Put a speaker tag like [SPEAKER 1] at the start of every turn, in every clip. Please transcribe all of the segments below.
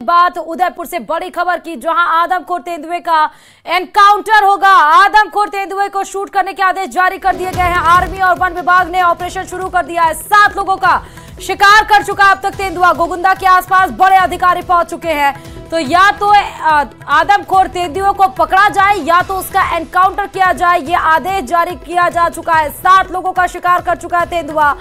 [SPEAKER 1] बात उदयपुर से बड़ी खबर की, जहां आदमखोर तेंदुए का एनकाउंटर होगा। आदमखोर तेंदुए को शूट करने के आदेश जारी कर दिए गए हैं। आर्मी और वन विभाग ने ऑपरेशन शुरू कर दिया है। 7 लोगों का शिकार कर चुका अब तक तेंदुआ। गोगुंदा के आसपास बड़े अधिकारी पहुंच चुके हैं। तो या तो आदमखोर तेंदुए को पकड़ा जाए या तो उसका एनकाउंटर किया जाए, ये आदेश जारी किया जा चुका है। 7 लोगों का शिकार कर चुका है तेंदुआ।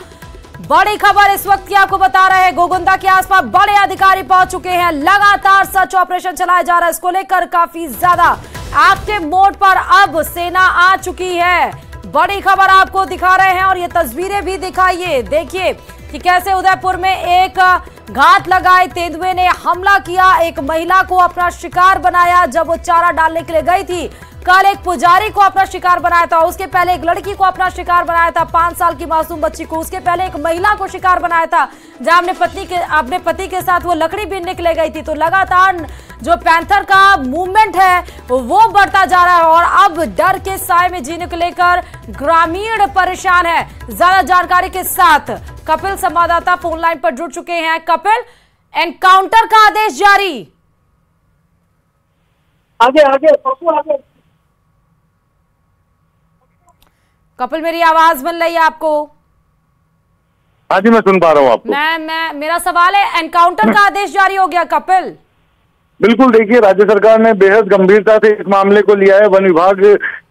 [SPEAKER 1] बड़ी खबर इस वक्त की आपको बता रहे हैं, गोगुंदा के आसपास बड़े अधिकारी पहुंच चुके हैं। लगातार सर्च ऑपरेशन चलाया जा रहा है। इसको लेकर काफी ज्यादा एक्टिव मोड पर अब सेना आ चुकी है। बड़ी खबर आपको दिखा रहे हैं और ये तस्वीरें भी दिखाइए। देखिए कि कैसे उदयपुर में एक घात लगाए तेंदुए ने हमला किया, एक महिला को अपना शिकार बनाया जब वो चारा डालने के लिए गई थी। कल एक पुजारी को अपना शिकार बनाया था, उसके पहले एक लड़की को अपना शिकार बनाया था, 5 साल की मासूम बच्ची को। उसके पहले एक महिला को शिकार बनाया था जहां अपने पति के साथ वो लकड़ी बीनने के लिए गई थी। तो लगातार जो पैंथर का मूवमेंट है वो बढ़ता जा रहा है और अब डर के साए में जीने को लेकर ग्रामीण परेशान है। ज्यादा जानकारी के साथ कपिल संवाददाता फोन लाइन पर जुड़ चुके हैं। कपिल, एनकाउंटर का आदेश जारी।
[SPEAKER 2] आगे
[SPEAKER 1] कपिल, मेरी आवाज मिल रही है आपको?
[SPEAKER 2] हाँ जी, मैं सुन पा रहा हूँ आपको।
[SPEAKER 1] मेरा सवाल है, एनकाउंटर का आदेश जारी हो गया कपिल?
[SPEAKER 2] बिल्कुल, देखिए राज्य सरकार ने बेहद गंभीरता से इस मामले को लिया है। वन विभाग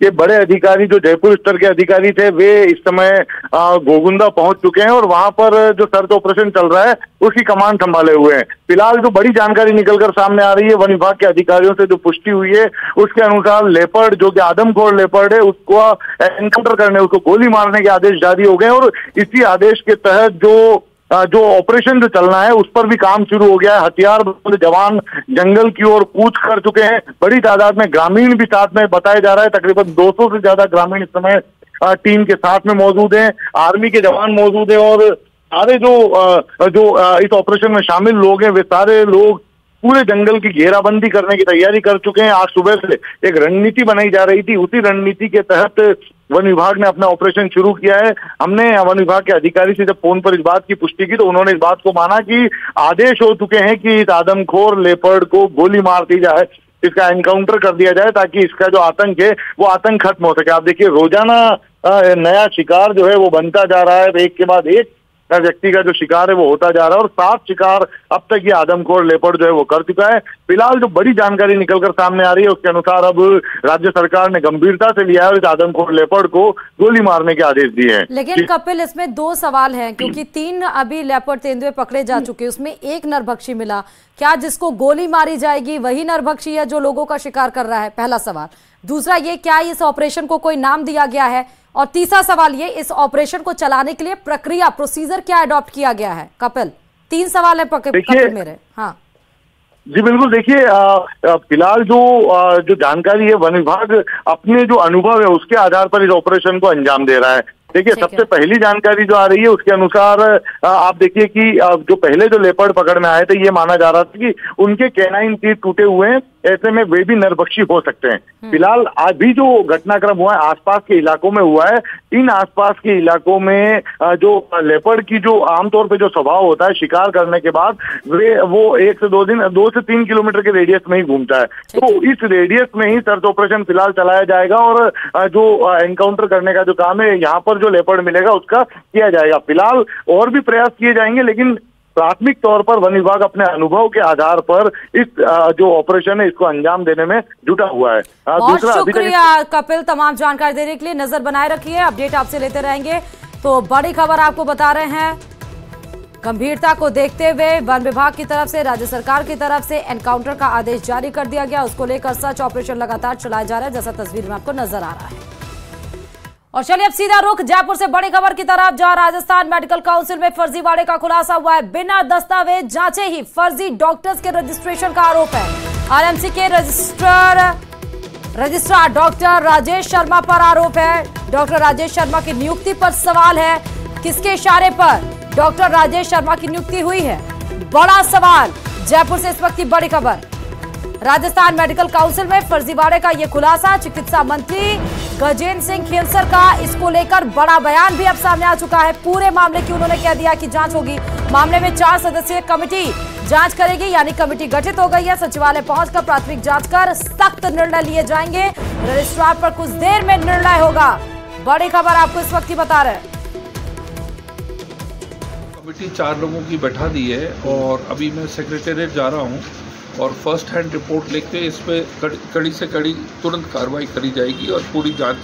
[SPEAKER 2] के बड़े अधिकारी, जो जयपुर स्तर के अधिकारी थे, वे इस समय गोगुंदा पहुंच चुके हैं और वहां पर जो सर्च ऑपरेशन चल रहा है उसकी कमान संभाले हुए हैं। फिलहाल जो बड़ी जानकारी निकलकर सामने आ रही है, वन विभाग के अधिकारियों से जो पुष्टि हुई है उसके अनुसार लेपर्ड, जो कि आदमखोर लेपर्ड है, उसको एनकाउंटर करने, उसको गोली मारने के आदेश जारी हो गए। और इसी आदेश के तहत जो ऑपरेशन जो चलना है उस पर भी काम शुरू हो गया है। हथियार जवान जंगल की ओर कूच कर चुके हैं। बड़ी तादाद में ग्रामीण भी साथ में बताया जा रहा है। तकरीबन 200 से ज्यादा ग्रामीण इस समय टीम के साथ में मौजूद हैं। आर्मी के जवान मौजूद हैं और सारे जो इस ऑपरेशन में शामिल लोग हैं, वे सारे लोग पूरे जंगल की घेराबंदी करने की तैयारी कर चुके हैं। आज सुबह से एक रणनीति बनाई जा रही थी, उसी रणनीति के तहत वन विभाग ने अपना ऑपरेशन शुरू किया है। हमने वन विभाग के अधिकारी से जब फोन पर इस बात की पुष्टि की तो उन्होंने इस बात को माना कि आदेश हो चुके हैं कि इस आदमखोर लेपर्ड को गोली मार दी जाए, इसका एनकाउंटर कर दिया जाए ताकि इसका जो आतंक है वो आतंक खत्म हो सके। आप देखिए, रोजाना नया शिकार जो है वो बनता जा रहा है। एक के बाद एक व्यक्ति का जो शिकार है वो होता जा रहा है और 7 शिकार अब तक ये आदमखोर लेपर्ड जो है वो कर चुका है। फिलहाल जो बड़ी जानकारी निकलकर सामने आ रही है उसके अनुसार अब राज्य सरकार ने गंभीरता से लिया है और इस आदमखोर लेपर्ड को गोली मारने के आदेश दिए हैं।
[SPEAKER 1] लेकिन कपिल, इसमें 2 सवाल हैं क्योंकि 3 अभी लेपर्ड तेंदुए पकड़े जा चुके, उसमें एक नरभक्षी मिला। क्या जिसको गोली मारी जाएगी वही नरभक्षी है जो लोगों का शिकार कर रहा है? पहला सवाल। दूसरा ये, क्या इस ऑपरेशन को कोई नाम दिया गया है? और तीसरा सवाल ये, इस ऑपरेशन को चलाने के लिए प्रक्रिया, प्रोसीजर क्या अडॉप्ट किया गया है? कपिल, 3 सवाल है कपिल मेरे। हाँ
[SPEAKER 2] जी बिल्कुल, देखिए फिलहाल जो जानकारी है, वन विभाग अपने जो अनुभव है उसके आधार पर इस ऑपरेशन को अंजाम दे रहा है। देखिए, सबसे पहली जानकारी जो आ रही है उसके अनुसार आप देखिए कि जो पहले जो लेपर्ड पकड़ में आए थे, ये माना जा रहा था कि उनके कैनाइन टीथ टूटे हुए हैं, ऐसे में वे भी नरभक्षी हो सकते हैं। फिलहाल अभी जो घटनाक्रम हुआ है आसपास के इलाकों में हुआ है। इन आसपास के इलाकों में जो लेपर्ड की जो आमतौर पे जो स्वभाव होता है, शिकार करने के बाद वो 1 से 2 से 3 किलोमीटर के रेडियस में ही घूमता है। तो इस रेडियस में ही सर्च ऑपरेशन फिलहाल चलाया जाएगा और जो एनकाउंटर करने का जो काम है यहाँ पर जो लेपर्ड मिलेगा उसका किया जाएगा। फिलहाल और भी प्रयास किए जाएंगे, लेकिन प्राथमिक तौर पर वन विभाग अपने अनुभव के आधार पर इस जो ऑपरेशन है इसको अंजाम देने में जुटा हुआ है।
[SPEAKER 1] बहुत शुक्रिया कपिल तमाम जानकारी देने के लिए। नजर बनाए रखिए, अपडेट आपसे लेते रहेंगे। तो बड़ी खबर आपको बता रहे हैं, गंभीरता को देखते हुए वन विभाग की तरफ से, राज्य सरकार की तरफ से एनकाउंटर का आदेश जारी कर दिया गया। उसको लेकर सर्च ऑपरेशन लगातार चलाया जा रहा है, जैसा तस्वीर में आपको नजर आ रहा है। और चलिए अब सीधा रुख जयपुर से बड़ी खबर की तरफ, जहां राजस्थान मेडिकल काउंसिल में फर्जीवाड़े का खुलासा हुआ है। बिना दस्तावेज जांचे ही फर्जी डॉक्टर्स के रजिस्ट्रेशन का आरोप है। आरएमसी के रजिस्ट्रार डॉक्टर राजेश शर्मा पर आरोप है। डॉक्टर राजेश शर्मा की नियुक्ति पर सवाल है। किसके इशारे पर डॉक्टर राजेश शर्मा की नियुक्ति हुई है? बड़ा सवाल। जयपुर से इस वक्त की बड़ी खबर, राजस्थान मेडिकल काउंसिल में फर्जीवाड़े का यह खुलासा। चिकित्सा मंत्री गजेंद्र सिंह खेलसर का इसको लेकर बड़ा बयान भी अब सामने आ चुका है। पूरे मामले की उन्होंने कह दिया कि जांच होगी। मामले में 4 सदस्यीय कमेटी जांच करेगी, यानी कमेटी गठित हो गई है। सचिवालय पहुंचकर प्राथमिक जांच कर सख्त निर्णय लिए जाएंगे। रजिस्ट्रार पर कुछ देर में निर्णय होगा। बड़ी खबर आपको इस वक्त ही बता रहे हैं।
[SPEAKER 3] कमेटी 4 लोगों की बैठा दी है और अभी मैं सेक्रेटेरिएट जा रहा हूं और फर्स्ट हैंड रिपोर्ट लेके इस पे कड़ी से कड़ी तुरंत कार्रवाई करी जाएगी और पूरी जांच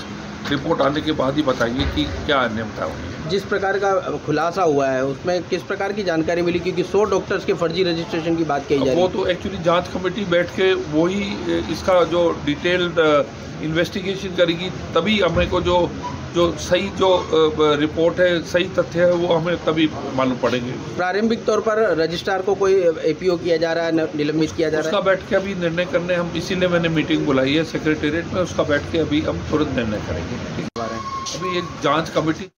[SPEAKER 3] रिपोर्ट आने के बाद ही बताएंगे कि क्या अन्यमता हुई है।
[SPEAKER 4] जिस प्रकार का खुलासा हुआ है उसमें किस प्रकार की जानकारी मिली, क्योंकि 100 डॉक्टर्स के फर्जी रजिस्ट्रेशन की बात कही जा रही है।
[SPEAKER 3] वो तो एक्चुअली जांच कमेटी बैठ के वही इसका जो डिटेल्ड इन्वेस्टिगेशन करेगी, तभी हमें को जो सही रिपोर्ट है, सही तथ्य है, वो हमें तभी मालूम पड़ेंगे।
[SPEAKER 4] प्रारंभिक तौर पर रजिस्ट्रार को कोई एपीओ किया जा रहा है, निलंबित किया जा रहा है?
[SPEAKER 3] उसका बैठ के अभी निर्णय करने हम, इसीलिए मैंने मीटिंग बुलाई है सेक्रेटेरिएट में, उसका बैठ के अभी हम तुरंत निर्णय करेंगे। अभी एक जांच कमेटी।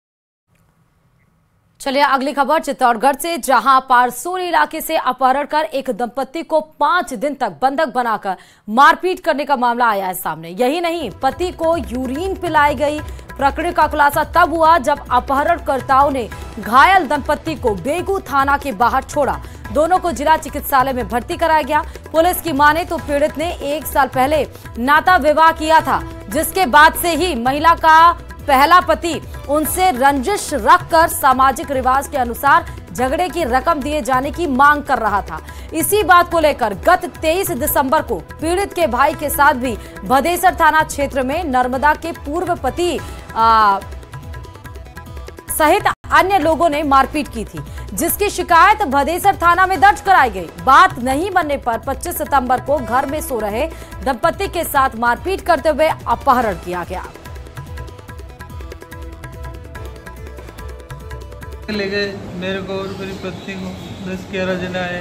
[SPEAKER 1] चलिए अगली खबर चित्तौड़गढ़ से, जहां पारसोली इलाके से अपहरण कर एक दंपत्ति को 5 दिन तक बंधक बनाकर मारपीट करने का मामला आया है सामने। यही नहीं, पति को यूरिन पिलाई गई। प्रकरण का खुलासा तब हुआ जब अपहरणकर्ताओं ने घायल दंपत्ति को बेगू थाना के बाहर छोड़ा। दोनों को जिला चिकित्सालय में भर्ती कराया गया। पुलिस की माने तो पीड़ित ने 1 साल पहले नाता विवाह किया था, जिसके बाद से ही महिला का पहला पति उनसे रंजिश रखकर सामाजिक रिवाज के अनुसार झगड़े की रकम दिए जाने की मांग कर रहा था। इसी बात को लेकर गत 23 दिसंबर को पीड़ित के भाई के साथ भी भदेसर थाना क्षेत्र में नर्मदा के पूर्व पति सहित अन्य लोगों ने मारपीट की थी, जिसकी शिकायत भदेसर थाना में दर्ज कराई गई। बात नहीं बनने पर 25 सितंबर को घर में सो रहे दंपत्ति के साथ मारपीट करते हुए अपहरण किया गया।
[SPEAKER 5] ले गए मेरे को और मेरी पत्नी को, 10-11 जन आए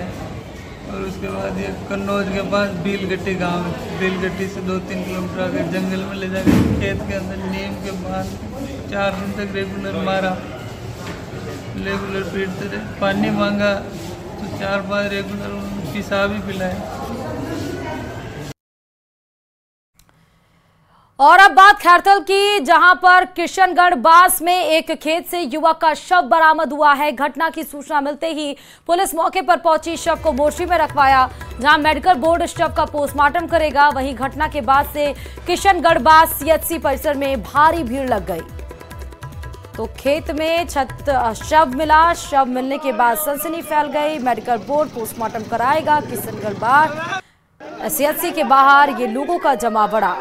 [SPEAKER 5] और उसके बाद ये कन्नौज के पास भीलगट्टी गांव है, भीलगट्टी से 2-3 किलोमीटर आगे जंगल में ले जाकर खेत के अंदर नीम के बाद 4 दिन तक रेगुलर मारा, रेगुलर पीटते रहे। पानी मांगा तो 4-5 रेगुलर पेशाब भी पिलाए।
[SPEAKER 1] और अब बात खैरथल की, जहां पर किशनगढ़ बास में एक खेत से युवक का शव बरामद हुआ है। घटना की सूचना मिलते ही पुलिस मौके पर पहुंची, शव को मोर्चरी में रखवाया, जहां मेडिकल बोर्ड शव का पोस्टमार्टम करेगा। वहीं घटना के बाद से किशनगढ़ बास सीएचसी परिसर में भारी भीड़ लग गई। तो खेत में शव मिला। शव मिलने के बाद सनसनी फैल गई। मेडिकल बोर्ड पोस्टमार्टम कराएगा। किशनगढ़ बास सीएचसी के बाहर ये लोगों का जमा बढ़ा।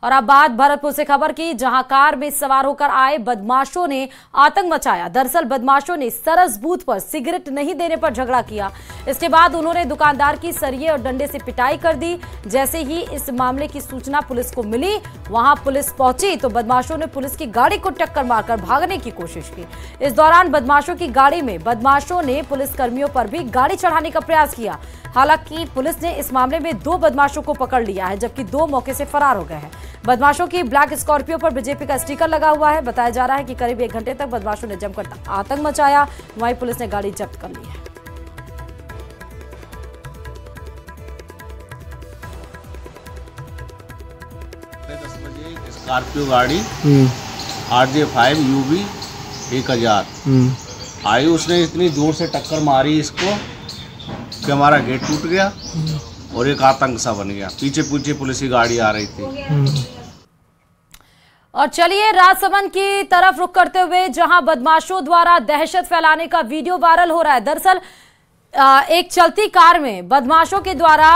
[SPEAKER 1] और अब बात भरतपुर से खबर की, जहां कार में सवार होकर आए बदमाशों ने आतंक मचाया। दरअसल बदमाशों ने सरस बूथ पर सिगरेट नहीं देने पर झगड़ा किया। इसके बाद उन्होंने दुकानदार की सरिये और डंडे से पिटाई कर दी। जैसे ही इस मामले की सूचना पुलिस को मिली, वहां पुलिस पहुंची तो बदमाशों ने पुलिस की गाड़ी को टक्कर मारकर भागने की कोशिश की। इस दौरान बदमाशों की गाड़ी में बदमाशों ने पुलिस कर्मियों पर भी गाड़ी चढ़ाने का प्रयास किया। हालांकि पुलिस ने इस मामले में 2 बदमाशों को पकड़ लिया है, जबकि 2 मौके से फरार हो गए हैं। बदमाशों की ब्लैक स्कॉर्पियो पर बीजेपी का स्टिकर लगा हुआ है। बताया जा रहा है कि करीब 1 घंटे तक बदमाशों ने जमकर आतंक मचाया। वहीं पुलिस ने गाड़ी जब्त कर ली है।
[SPEAKER 6] स्कॉर्पियो गाड़ी RJ5 UB 1000 आई, उसने इतनी जोर से टक्कर मारी इसको कि हमारा गेट टूट गया और एक आतंक सा बन गया। पीछे पुलिस की गाड़ी आ रही थी।
[SPEAKER 1] और चलिए राजसमंद की तरफ रुख करते हुए, जहां बदमाशों द्वारा दहशत फैलाने का वीडियो वायरल हो रहा है। दरअसल एक चलती कार में बदमाशों के द्वारा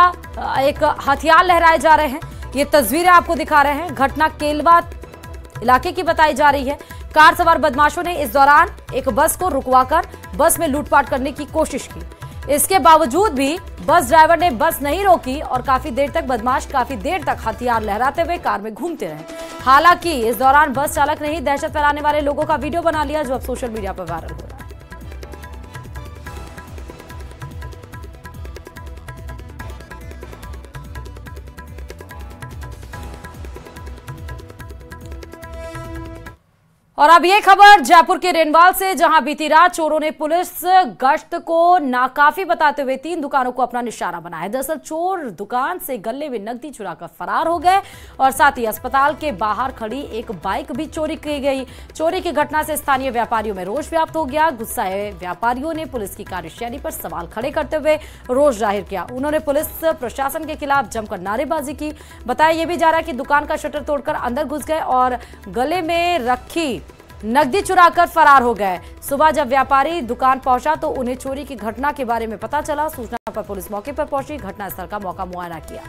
[SPEAKER 1] एक हथियार लहराए जा रहे हैं। ये तस्वीरें आपको दिखा रहे हैं। घटना केलवा इलाके की बताई जा रही है। कार सवार बदमाशों ने इस दौरान एक बस को रुकवाकर बस में लूटपाट करने की कोशिश की। इसके बावजूद भी बस ड्राइवर ने बस नहीं रोकी और काफी देर तक हथियार लहराते हुए कार में घूमते रहे। हालांकि इस दौरान बस चालक ने ही दहशत फैलाने वाले लोगों का वीडियो बना लिया, जो अब सोशल मीडिया पर वायरल हो रहा है। और अब ये खबर जयपुर के रेनवाल से, जहां बीती रात चोरों ने पुलिस गश्त को नाकाफी बताते हुए 3 दुकानों को अपना निशाना बनाया। दरअसल चोर दुकान से गले में नकदी चुराकर फरार हो गए और साथ ही अस्पताल के बाहर खड़ी एक बाइक भी चोरी की गई। चोरी की घटना से स्थानीय व्यापारियों में रोष व्याप्त हो गया। गुस्साए व्यापारियों ने पुलिस की कार्यशैली पर सवाल खड़े करते हुए रोष जाहिर किया। उन्होंने पुलिस प्रशासन के खिलाफ जमकर नारेबाजी की। बताया यह भी जा रहा है कि दुकान का शटर तोड़कर अंदर घुस गए और गले में रखी नकदी चुराकर फरार हो गए। सुबह जब व्यापारी दुकान पहुंचा तो उन्हें चोरी की घटना के बारे में पता चला। सूचना पर पुलिस मौके पर पहुंची, घटनास्थल का मौका मुआयना किया।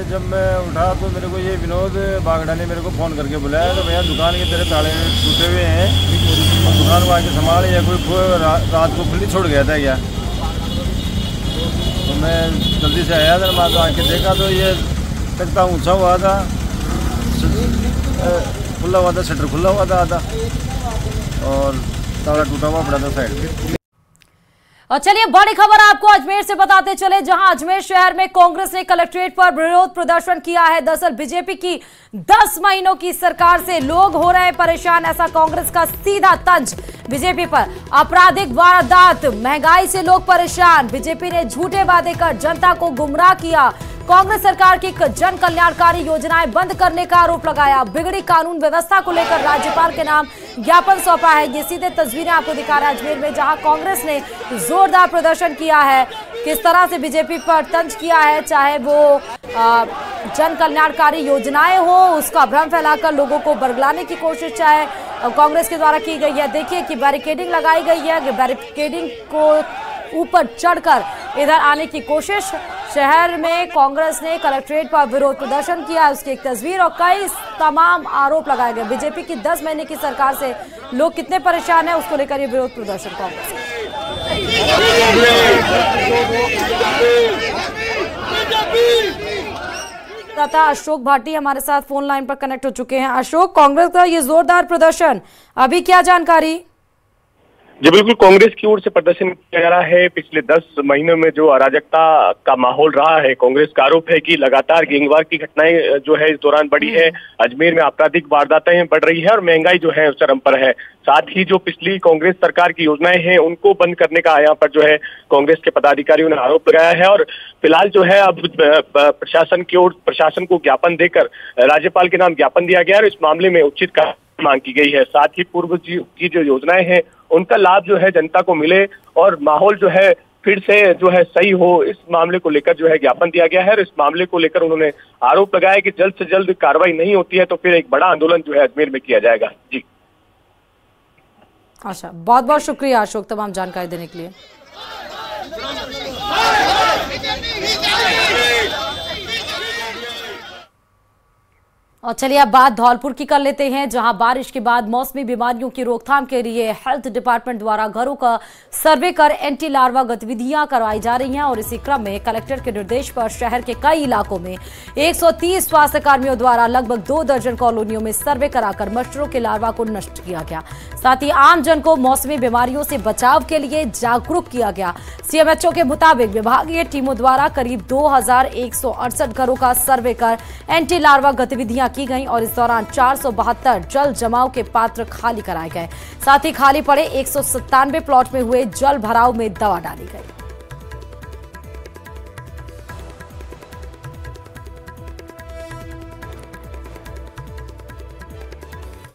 [SPEAKER 7] जब मैं उठा तो मेरे को ये विनोद बागड़ा ने मेरे को फ़ोन करके बुलाया तो भैया दुकान के तेरे ताले टूटे हुए हैं और दुकान को आके संभाल, या कोई रात को खुली छोड़ गया था क्या। तो मैं जल्दी से आया था, मैं तो आके देखा तो ये तख्ता ऊंचा हुआ था, खुला हुआ था, शटर खुला हुआ था आधा और ताला टूटा हुआ पड़ा था साइड में।
[SPEAKER 1] और चलिए बड़ी खबर आपको अजमेर से बताते चले, जहां अजमेर शहर में कांग्रेस ने कलेक्ट्रेट पर विरोध प्रदर्शन किया है। दरअसल बीजेपी की 10 महीनों की सरकार से लोग हो रहे हैं परेशान, ऐसा कांग्रेस का सीधा तंज बीजेपी पर। आपराधिक वारदात, महंगाई से लोग परेशान, बीजेपी ने झूठे वादे कर जनता को गुमराह किया। कांग्रेस सरकार की जन कल्याणकारी योजनाएं बंद करने का आरोप लगाया। बिगड़ी कानून व्यवस्था को लेकर राज्यपाल के नाम ज्ञापन सौंपा है। ये सीधे तस्वीरें आपको दिखा रहा है अजमेर में, जहां कांग्रेस ने जोरदार प्रदर्शन किया है। किस तरह से बीजेपी पर तंज किया है, चाहे वो जन कल्याणकारी योजनाएं हो उसका भ्रम फैलाकर लोगों को बरगलाने की कोशिश चाहे कांग्रेस के द्वारा की गई है। देखिए कि बैरिकेडिंग लगाई गई है, बैरिकेडिंग को ऊपर चढ़कर इधर आने की कोशिश। शहर में कांग्रेस ने कलेक्ट्रेट पर विरोध प्रदर्शन किया, उसकी एक तस्वीर और कई तमाम आरोप लगाए गए। बीजेपी की 10 महीने की सरकार से लोग कितने परेशान हैं उसको लेकर ये विरोध प्रदर्शन कांग्रेस। अशोक भाटी हमारे साथ फोन लाइन पर कनेक्ट हो चुके हैं। अशोक, कांग्रेस का ये जोरदार प्रदर्शन, अभी क्या जानकारी?
[SPEAKER 8] जी बिल्कुल, कांग्रेस की ओर से प्रदर्शन किया जा रहा है। पिछले 10 महीनों में जो अराजकता का माहौल रहा है, कांग्रेस का आरोप है कि लगातार गैंगवार की घटनाएं जो है इस दौरान बढ़ी है। अजमेर में आपराधिक वारदातें बढ़ रही है और महंगाई जो है चरम पर है। साथ ही जो पिछली कांग्रेस सरकार की योजनाएं हैं उनको बंद करने का यहाँ पर जो है कांग्रेस के पदाधिकारियों ने आरोप लगाया है। और फिलहाल जो है अब प्रशासन की ओर प्रशासन को ज्ञापन देकर राज्यपाल के नाम ज्ञापन दिया गया और इस मामले में उचित कार्रवाई मांग की गई है। साथ ही पूर्व की जो योजनाएं हैं उनका लाभ जो है जनता को मिले और माहौल जो है फिर से जो है सही हो, इस मामले को लेकर जो है ज्ञापन दिया गया है। और इस मामले को लेकर उन्होंने आरोप लगाया कि जल्द से जल्द कार्रवाई नहीं होती है तो फिर एक बड़ा आंदोलन जो है अजमेर में किया जाएगा। जी
[SPEAKER 1] अच्छा, बहुत बहुत शुक्रिया अशोक तमाम जानकारी देने के लिए। और चलिए अब बात धौलपुर की कर लेते हैं, जहां बारिश के बाद मौसमी बीमारियों की रोकथाम के लिए हेल्थ डिपार्टमेंट द्वारा घरों का सर्वे कर एंटी लार्वा गतिविधियां करवाई जा रही हैं। और इसी क्रम में कलेक्टर के निर्देश पर शहर के कई इलाकों में 130 स्वास्थ्य कर्मियों द्वारा लगभग 2 दर्जन कॉलोनियों में सर्वे कराकर मच्छरों के लार्वा को नष्ट किया गया। साथ ही आम जन को मौसमी बीमारियों से बचाव के लिए जागरूक किया गया। सीएमएचओ के मुताबिक विभागीय टीमों द्वारा करीब 2168 घरों का सर्वे कर एंटी लार्वा गतिविधियां की गई और इस दौरान 472 जल जमाव के पात्र खाली कराए गए। साथ ही खाली पड़े 197 प्लॉट में हुए जल भराव में दवा डाली गई।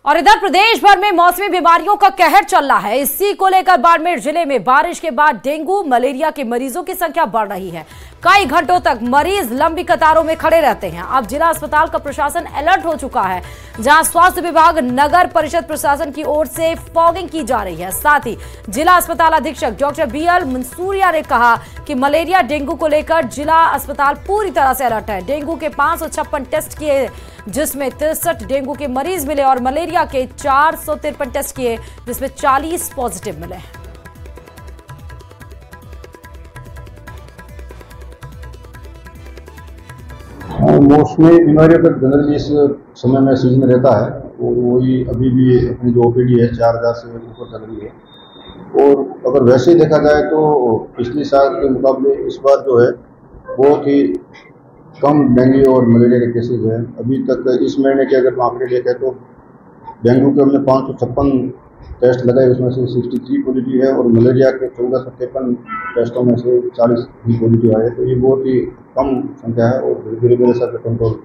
[SPEAKER 1] और इधर प्रदेश भर में मौसमी बीमारियों का कहर चल रहा है। इसी को लेकर बाड़मेर जिले में बारिश के बाद डेंगू मलेरिया के मरीजों की संख्या बढ़ रही है। कई घंटों तक मरीज लंबी कतारों में खड़े रहते हैं। अब जिला अस्पताल का प्रशासन अलर्ट हो चुका है, जहां स्वास्थ्य विभाग नगर परिषद प्रशासन की ओर से फॉगिंग की जा रही है। साथ ही जिला अस्पताल अधीक्षक डॉक्टर बीएल मंसूरिया ने कहा कि मलेरिया डेंगू को लेकर जिला अस्पताल पूरी तरह से अलर्ट है। डेंगू के 556 टेस्ट किए, जिसमें 63 डेंगू के मरीज मिले और मलेरिया के 453 टेस्ट किए, जिसमें 40 पॉजिटिव मिले।
[SPEAKER 9] मौसमी बीमारियों का जनरली इस समय में सीजन रहता है और वही अभी भी अपनी जो ओपीडी है 4000 से ऊपर चल रही है। और अगर वैसे ही देखा जाए तो पिछले साल के मुकाबले इस बार जो है बहुत ही कम डेंगू और मलेरिया के केसेज हैं। अभी तक इस महीने के अगर आंकड़े देखें तो डेंगू के हमने 556 टेस्ट लगाए, उसमें से 63 पॉजिटिव है और मलेरिया के 1453 टेस्टों में से 40 ही पॉजिटिव आए। तो ये बहुत ही कम संख्या है और धीरे धीरे सब कंट्रोल।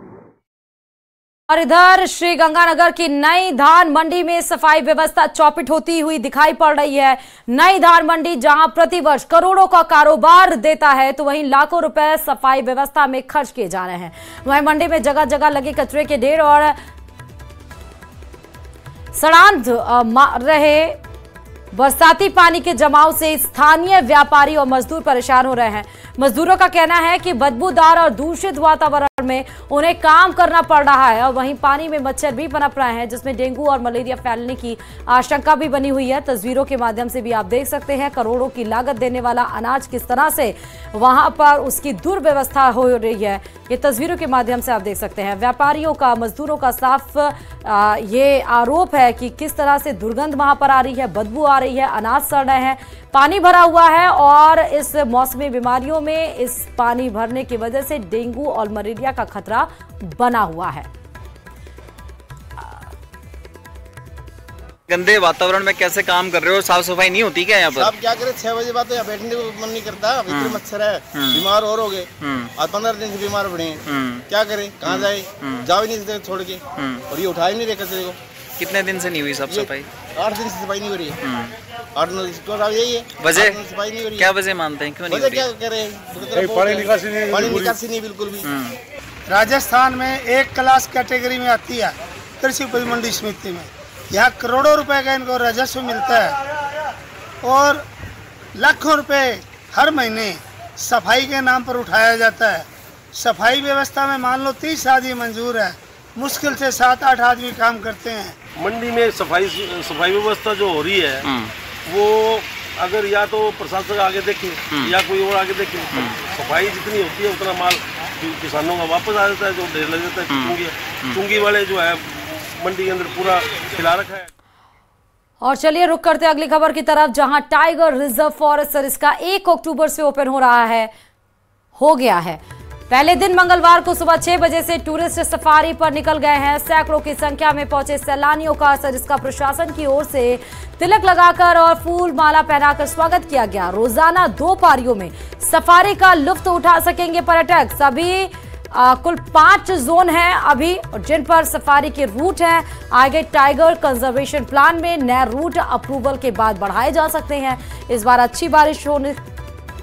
[SPEAKER 1] और इधर श्री गंगानगर की नई धान मंडी में सफाई व्यवस्था चौपट होती हुई दिखाई पड़ रही है। नई धान मंडी जहां प्रतिवर्ष करोड़ों का कारोबार देता है, तो वहीं लाखों रुपए सफाई व्यवस्था में खर्च किए जा रहे हैं। वहीं मंडी में जगह जगह लगे कचरे के ढेर और सड़ांध रहे बरसाती पानी के जमाव से स्थानीय व्यापारी और मजदूर परेशान हो रहे हैं। मजदूरों का कहना है कि बदबूदार और दूषित वातावरण में उन्हें काम करना पड़ रहा है और वहीं पानी में मच्छर भी पनप रहे हैं, जिसमें डेंगू और मलेरिया फैलने की आशंका भी बनी हुई है। तस्वीरों के माध्यम से भी आप देख सकते हैं करोड़ों की लागत देने वाला अनाज किस तरह से वहां पर उसकी दुर्व्यवस्था हो रही है। ये तस्वीरों के माध्यम से आप देख सकते हैं। व्यापारियों का, मजदूरों का साफ ये आरोप है कि किस तरह से दुर्गंध वहां पर आ रही है, बदबू आ रही है, अनाज सड़ रहे हैं, पानी भरा हुआ है और इस मौसमी बीमारियों में इस पानी भरने की वजह से डेंगू और मलेरिया का खतरा बना हुआ है।
[SPEAKER 10] गंदे वातावरण में कैसे काम कर रहे हो? साफ सफाई नहीं होती क्या यहाँ पर?
[SPEAKER 11] आप क्या करें, 6 बजे बाद यहाँ बैठने को मन नहीं करता, इतने मच्छर है, बीमार और हो गए और 15 दिन से बीमार पड़े हैं। क्या करें, कहाँ जाए, जा भी नहीं सकते छोड़ के, और ये उठा ही नहीं रहे कचरे को।
[SPEAKER 10] कितने दिन से नहीं हुई साफ सफाई?
[SPEAKER 11] 8 दिन से सफाई नहीं हो रही है। 8-9 दिन से यही है
[SPEAKER 10] वजह,
[SPEAKER 11] सफाई नहीं हो रही।
[SPEAKER 10] क्या वजह मानते हैं, क्यों नहीं हो रही?
[SPEAKER 11] क्या करें, पानी निकासी नहीं बिल्कुल भी।
[SPEAKER 12] राजस्थान में 1 क्लास कैटेगरी में आती है कृषि उपज मंडी समिति में। यहाँ करोड़ों रुपए का इनको राजस्व मिलता है और लाखों रुपए हर महीने सफाई के नाम पर उठाया जाता है। सफाई व्यवस्था में मान लो 30 आदमी मंजूर है, मुश्किल से 7-8 आदमी काम करते हैं।
[SPEAKER 13] मंडी में सफाई व्यवस्था जो हो रही है वो अगर या तो प्रशासन आगे देखे या कोई और आगे देखे, सफाई जितनी होती है उतना माल किसानों का वापस आ जाता है, जो ढेर लग जाता है। चुंगी वाले जो है मंडी के अंदर पूरा खिला रखा है।
[SPEAKER 1] और चलिए रुक करते अगली खबर की तरफ, जहां टाइगर रिजर्व फॉरेस्ट सरिस्का 1 अक्टूबर से ओपन हो गया है। पहले दिन मंगलवार को सुबह 6 बजे से टूरिस्ट सफारी पर निकल गए हैं। सैकड़ों की संख्या में पहुंचे सैलानियों का सरिस्का प्रशासन की ओर से तिलक लगाकर और फूल माला पहनाकर स्वागत किया गया। रोजाना 2 पारियों में सफारी का लुत्फ उठा सकेंगे पर्यटक। सभी कुल 5 जोन हैं अभी जिन पर सफारी के रूट हैं। आगे टाइगर कंजर्वेशन प्लान में नए रूट अप्रूवल के बाद बढ़ाए जा सकते हैं। इस बार अच्छी बारिश होने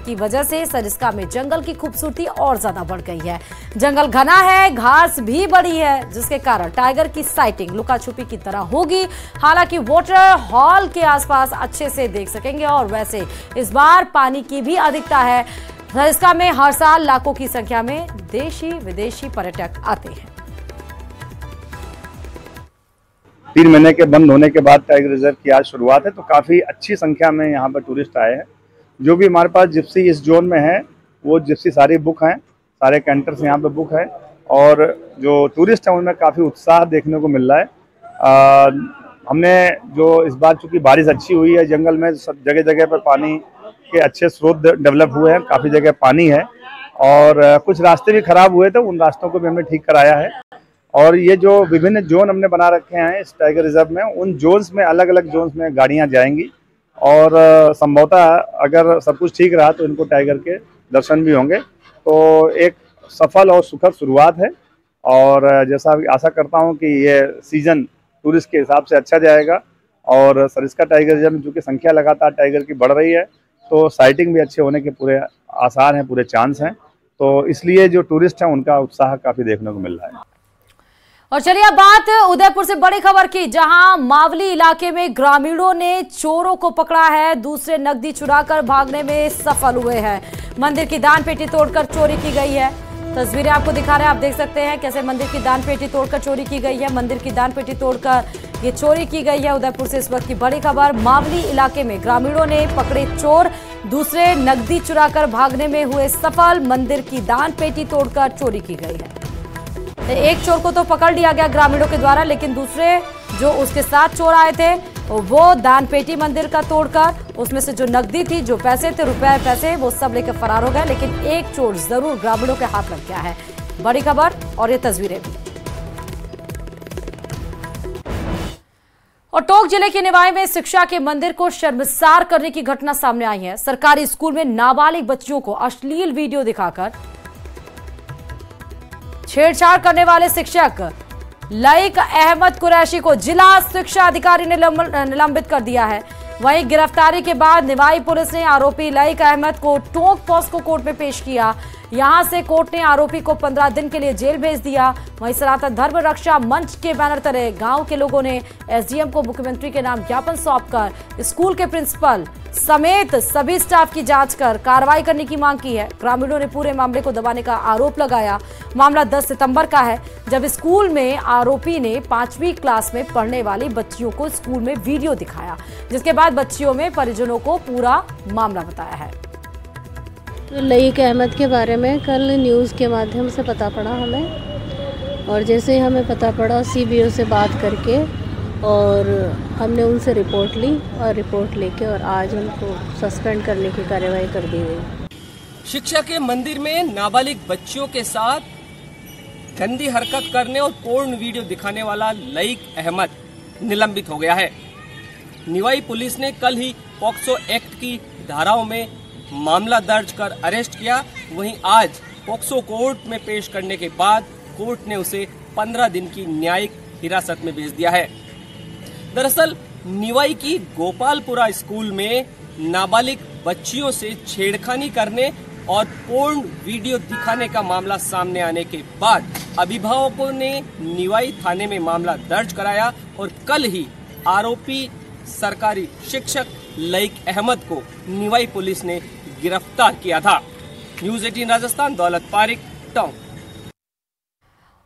[SPEAKER 1] की वजह से सरिस्का में जंगल की खूबसूरती और ज्यादा बढ़ गई है। जंगल घना है, घास भी बड़ी है, जिसके कारण टाइगर की साइटिंग लुका छुपी की तरह होगी। हालांकि वाटर हॉल के आसपास अच्छे से देख सकेंगे और वैसे इस बार पानी की भी अधिकता है। सरिस्का में हर साल लाखों की संख्या में देशी विदेशी पर्यटक आते हैं।
[SPEAKER 14] 3 महीने के बंद होने के बाद टाइगर रिजर्व की आज शुरुआत है, तो काफ़ी अच्छी संख्या में यहाँ पर टूरिस्ट आए हैं। जो भी हमारे पास जिप्सी इस जोन में है वो जिप्सी सारी बुक हैं, सारे कैंटर्स यहाँ पे बुक है और जो टूरिस्ट हैं उनमें काफ़ी उत्साह देखने को मिल रहा है। हमने जो इस बार चूँकि बारिश अच्छी हुई है, जंगल में सब जगह जगह पर पानी के अच्छे स्रोत डेवलप हुए हैं, काफ़ी जगह पानी है और कुछ रास्ते भी खराब हुए थे, उन रास्तों को भी हमने ठीक कराया है। और ये जो विभिन्न जोन हमने बना रखे हैं इस टाइगर रिजर्व में, उन जोन्स में अलग अलग जोन्स में गाड़ियाँ जाएंगी और संभवतः अगर सब कुछ ठीक रहा तो इनको टाइगर के दर्शन भी होंगे। तो एक सफल और सुखद शुरुआत है और जैसा आशा करता हूं कि ये सीजन टूरिस्ट के हिसाब से अच्छा जाएगा और सरिस्का टाइगर रिजर्व में चूँकि संख्या लगातार टाइगर की बढ़ रही है तो साइटिंग भी अच्छे होने के पूरे आसार हैं, पूरे चांस हैं। तो इसलिए जो टूरिस्ट हैं उनका उत्साह काफ़ी देखने को मिल रहा है।
[SPEAKER 1] और चलिए अब बात उदयपुर से बड़ी खबर की, जहां मावली इलाके में ग्रामीणों ने चोरों को पकड़ा है। दूसरे नकदी चुराकर भागने में सफल हुए हैं। मंदिर की दान पेटी तोड़कर चोरी की गई है। तस्वीरें आपको दिखा रहे हैं, आप देख सकते हैं कैसे मंदिर की दान पेटी तोड़कर चोरी की गई है। मंदिर की दान पेटी तोड़कर ये चोरी की गई है। उदयपुर से इस वक्त की बड़ी खबर, मावली इलाके में ग्रामीणों ने पकड़े चोर, दूसरे नकदी चुराकर भागने में हुए सफल। मंदिर की दान पेटी तोड़कर चोरी की गई है। एक चोर को तो पकड़ लिया गया ग्रामीणों के द्वारा, लेकिन दूसरे जो उसके साथ चोर आए थे वो दान पेटी मंदिर का तोड़कर उसमें से जो नकदी थी, जो पैसे थे, रुपए पैसे, वो सब लेकर फरार हो गए। लेकिन एक चोर जरूर ग्रामीणों के हाथ लग गया है। बड़ी खबर और ये तस्वीरें भी। और टोंक जिले के निवाई में शिक्षा के मंदिर को शर्मसार करने की घटना सामने आई है। सरकारी स्कूल में नाबालिग बच्चियों को अश्लील वीडियो दिखाकर छेड़छाड़ करने वाले शिक्षक लईक अहमद कुरैशी को जिला शिक्षा अधिकारी ने निलंबित कर दिया है। वहीं गिरफ्तारी के बाद निवाई पुलिस ने आरोपी लईक अहमद को टोंक पॉस्को कोर्ट में पेश किया। यहां से कोर्ट ने आरोपी को 15 दिन के लिए जेल भेज दिया। वहीं सनातन धर्म रक्षा मंच के बैनर तले गांव के लोगों ने एसडीएम को मुख्यमंत्री के नाम ज्ञापन सौंपकर स्कूल के प्रिंसिपल समेत सभी स्टाफ की जांच कर कार्रवाई करने की मांग की है। ग्रामीणों ने पूरे मामले को दबाने का आरोप लगाया। मामला 10 सितंबर का है, जब स्कूल में आरोपी ने 5वीं क्लास में पढ़ने वाली बच्चियों को स्कूल में वीडियो दिखाया, जिसके बाद बच्चियों में परिजनों को पूरा मामला बताया है।
[SPEAKER 15] लईक अहमद के बारे में कल न्यूज़ के माध्यम से पता पड़ा हमें, और जैसे ही हमें पता पड़ा सीबीओ से बात करके और हमने उनसे रिपोर्ट ली और रिपोर्ट लेके और आज उनको सस्पेंड करने की कार्रवाई कर दी गई।
[SPEAKER 16] शिक्षा के मंदिर में नाबालिग बच्चियों के साथ गंदी हरकत करने और पोर्न वीडियो दिखाने वाला लईक अहमद निलंबित हो गया है। निवाई पुलिस ने कल ही पॉक्सो एक्ट की धाराओं में मामला दर्ज कर अरेस्ट किया। वहीं आज पॉक्सो कोर्ट में पेश करने के बाद कोर्ट ने उसे 15 दिन की न्यायिक हिरासत में भेज दिया है। दरअसल निवाई की गोपालपुरा स्कूल में नाबालिग बच्चियों से छेड़खानी करने और पोर्न वीडियो दिखाने का मामला सामने आने के बाद अभिभावकों ने निवाई थाने में मामला दर्ज कराया और कल ही आरोपी सरकारी शिक्षक लईक अहमद को निवाई पुलिस ने गिरफ्तार किया था। न्यूज़ 18 राजस्थान, दौलत पारिक, टोंक।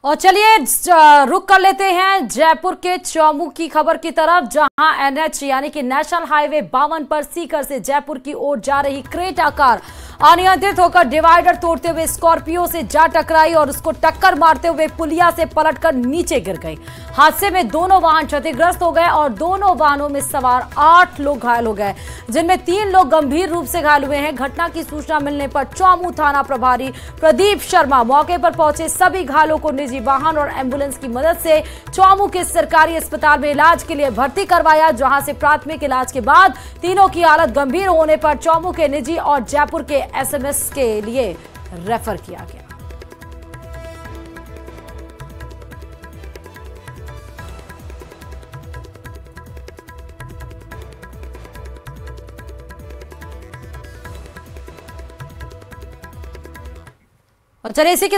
[SPEAKER 1] और चलिए रुक कर लेते हैं जयपुर के चौमू की खबर की तरफ, जहां एनएच यानी कि नेशनल हाईवे 52 पर सीकर से जयपुर की ओर जा रही क्रेटा कार अनियंत्रित होकर डिवाइडर तोड़ते हुए स्कॉर्पियो से जा टकराई और उसको टक्कर मारते हुए पुलिया से पलटकर नीचे गिर गई। हादसे में दोनों वाहन क्षतिग्रस्त हो गए और दोनों वाहनों में सवार 8 लोग घायल हो गए, जिनमें 3 लोग गंभीर रूप से घायल हुए हैं। घटना की सूचना मिलने पर चौमू थाना प्रभारी प्रदीप शर्मा मौके पर पहुंचे। सभी घायलों को निजी वाहन और एम्बुलेंस की मदद से चौमू के सरकारी अस्पताल में इलाज के लिए भर्ती करवाया, जहां से प्राथमिक इलाज के बाद तीनों की हालत गंभीर होने पर चौमू के निजी और जयपुर के एसएमएस के लिए रेफर किया गया। और चलिए इसी के